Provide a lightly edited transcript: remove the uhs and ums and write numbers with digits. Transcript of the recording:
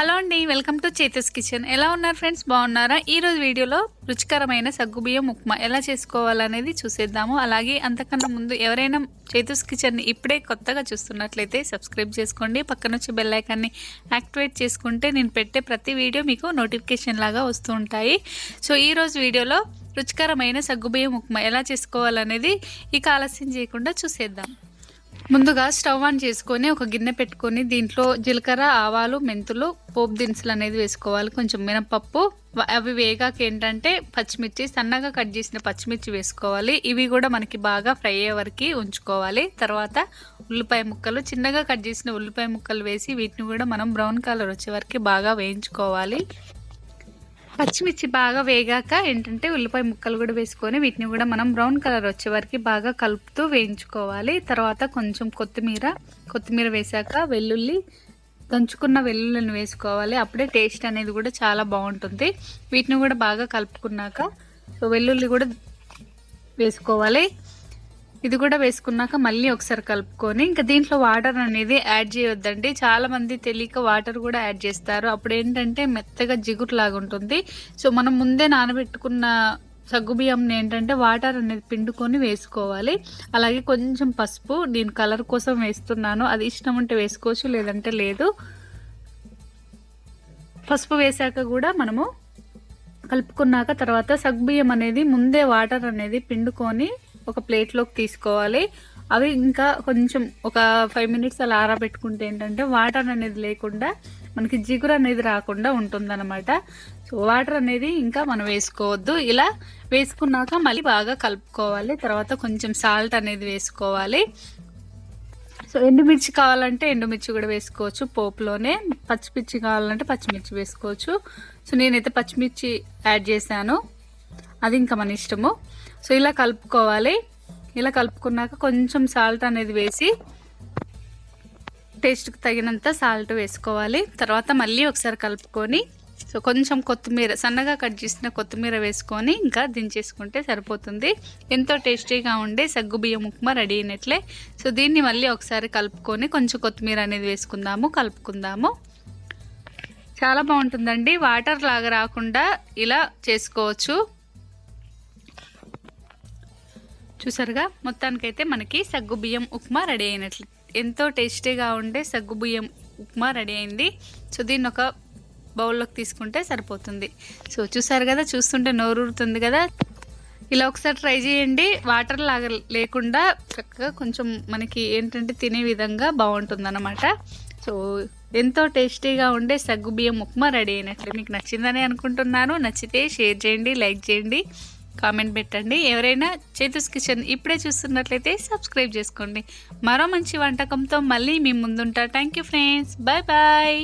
Hello అండి, welcome to చేతస్ kitchen. ఎలా ఉన్నారు ఫ్రెండ్స్? బాగున్నారా? ఈరోజు వీడియోలో రుచికరమైన సగ్గుబియ్యం ఉప్మా ఎలా చేసుకోవాలనేది చూసేద్దాము. అలాగే అంతకన్నా ముందు ఎవరైనా చేతస్ కిచెన్ని ఇప్పుడే కొత్తగా చూస్తున్నట్లయితే సబ్స్క్రైబ్ చేసుకోండి. పక్కన వచ్చి బెల్ ఐకాన్ని యాక్టివేట్ చేసుకుంటే నేను పెట్టే ప్రతి వీడియో మీకు నోటిఫికేషన్ లాగా వస్తూ ఉంటాయి. సో ఈరోజు వీడియోలో రుచికరమైన సగ్గుబియ్యం ఉప్మా ఎలా చేసుకోవాలనేది ఇక ఆలస్యం చేయకుండా చూసేద్దాం. ముందుగా స్టవ్ ఆన్ చేసుకొని ఒక గిన్నె పెట్టుకొని దీంట్లో జీలకర్ర, ఆవాలు, మెంతులు, పోపు దినుసులు అనేది వేసుకోవాలి. కొంచెం మినపప్పు, అవి వేగాక ఏంటంటే పచ్చిమిర్చి, సన్నగా కట్ చేసిన పచ్చిమిర్చి వేసుకోవాలి. ఇవి కూడా మనకి బాగా ఫ్రై అయ్యే వరకు ఉంచుకోవాలి. తర్వాత ఉల్లిపాయ ముక్కలు, చిన్నగా కట్ చేసిన ఉల్లిపాయ ముక్కలు వేసి వీటిని కూడా మనం బ్రౌన్ కలర్ వచ్చే వరకు బాగా వేయించుకోవాలి. పచ్చిమిర్చి బాగా వేగాక ఏంటంటే ఉల్లిపాయ ముక్కలు కూడా వేసుకొని వీటిని కూడా మనం బ్రౌన్ కలర్ వచ్చే వరకు బాగా కలుపుతూ వేయించుకోవాలి. తర్వాత కొంచెం కొత్తిమీర వేసాక దంచుకున్న వెల్లుల్లిని వేసుకోవాలి. అప్పుడే టేస్ట్ అనేది కూడా చాలా బాగుంటుంది. వీటిని కూడా బాగా కలుపుకున్నాక వెల్లుల్లి కూడా వేసుకోవాలి. ఇది కూడా వేసుకున్నాక మళ్ళీ ఒకసారి కలుపుకొని ఇంకా దీంట్లో వాటర్ అనేది యాడ్ చేయొద్దండి. చాలామంది తెలియక వాటర్ కూడా యాడ్ చేస్తారు. అప్పుడు ఏంటంటే మెత్తగా జిగురులాగా ఉంటుంది. సో మనం ముందే నానబెట్టుకున్న సగ్గుబియ్యంని ఏంటంటే వాటర్ అనేది పిండుకొని వేసుకోవాలి. అలాగే కొంచెం పసుపు, నేను కలర్ కోసం వేస్తున్నాను. అది ఇష్టం ఉంటే వేసుకోవచ్చు, లేదంటే లేదు. పసుపు వేసాక కూడా మనము కలుపుకున్నాక తర్వాత సగ్గుబియ్యం అనేది ముందే వాటర్ అనేది పిండుకొని ఒక ప్లేట్లోకి తీసుకోవాలి. అవి ఇంకా కొంచెం ఒక 5 మినిట్స్ అలా ఆరబెట్టుకుంటే ఏంటంటే వాటర్ అనేది లేకుండా మనకి జిగురు అనేది రాకుండా ఉంటుందన్నమాట. సో వాటర్ అనేది ఇంకా మనం వేసుకోవద్దు. ఇలా వేసుకున్నాక మళ్ళీ బాగా కలుపుకోవాలి. తర్వాత కొంచెం సాల్ట్ అనేది వేసుకోవాలి. సో ఎండుమిర్చి కావాలంటే ఎండుమిర్చి కూడా వేసుకోవచ్చు పోపులోనే. పచ్చిమిర్చి కావాలంటే పచ్చిమిర్చి వేసుకోవచ్చు. సో నేనైతే పచ్చిమిర్చి యాడ్ చేశాను, అది ఇంకా మన ఇష్టము. సో ఇలా కలుపుకోవాలి. ఇలా కలుపుకున్నాక కొంచెం సాల్ట్ అనేది వేసి టేస్ట్కి తగినంత సాల్ట్ వేసుకోవాలి. తర్వాత మళ్ళీ ఒకసారి కలుపుకొని సో కొంచెం కొత్తిమీర, సన్నగా కట్ చేసిన కొత్తిమీర వేసుకొని ఇంకా దించేసుకుంటే సరిపోతుంది. ఎంతో టేస్టీగా ఉండే సగ్గుబియ్యం ఉప్మా రెడీ అయినట్లే. సో దీన్ని మళ్ళీ ఒకసారి కలుపుకొని కొంచెం కొత్తిమీర అనేది వేసుకుందాము, కలుపుకుందాము. చాలా బాగుంటుందండి. వాటర్ లాగా రాకుండా ఇలా చేసుకోవచ్చు. చూసారుగా, మొత్తానికైతే మనకి సగ్గుబియ్యం ఉప్మా రెడీ అయినట్లు. ఎంతో టేస్టీగా ఉండే సగ్గుబియ్యం ఉప్మా రెడీ అయింది. సో దీన్ని ఒక బౌల్లోకి తీసుకుంటే సరిపోతుంది. సో చూసారు కదా, చూస్తుంటే నోరూరుతుంది కదా. ఇలా ఒకసారి ట్రై చేయండి. వాటర్ లాగా లేకుండా చక్కగా కొంచెం మనకి ఏంటంటే తినే విధంగా బాగుంటుంది అన్నమాట. సో ఎంతో టేస్టీగా ఉండే సగ్గుబియ్యం ఉప్మా రెడీ అయినట్లు. మీకు నచ్చిందని అనుకుంటున్నాను. నచ్చితే షేర్ చేయండి, లైక్ చేయండి, కామెంట్ పెట్టండి. ఎవరైనా చేతస్ కిచెన్ ఇప్పుడే చూస్తున్నట్లయితే సబ్స్క్రైబ్ చేసుకోండి. మరో మంచి వంటకంతో మళ్ళీ మీ ముందుంటా. Thank you friends. Bye bye.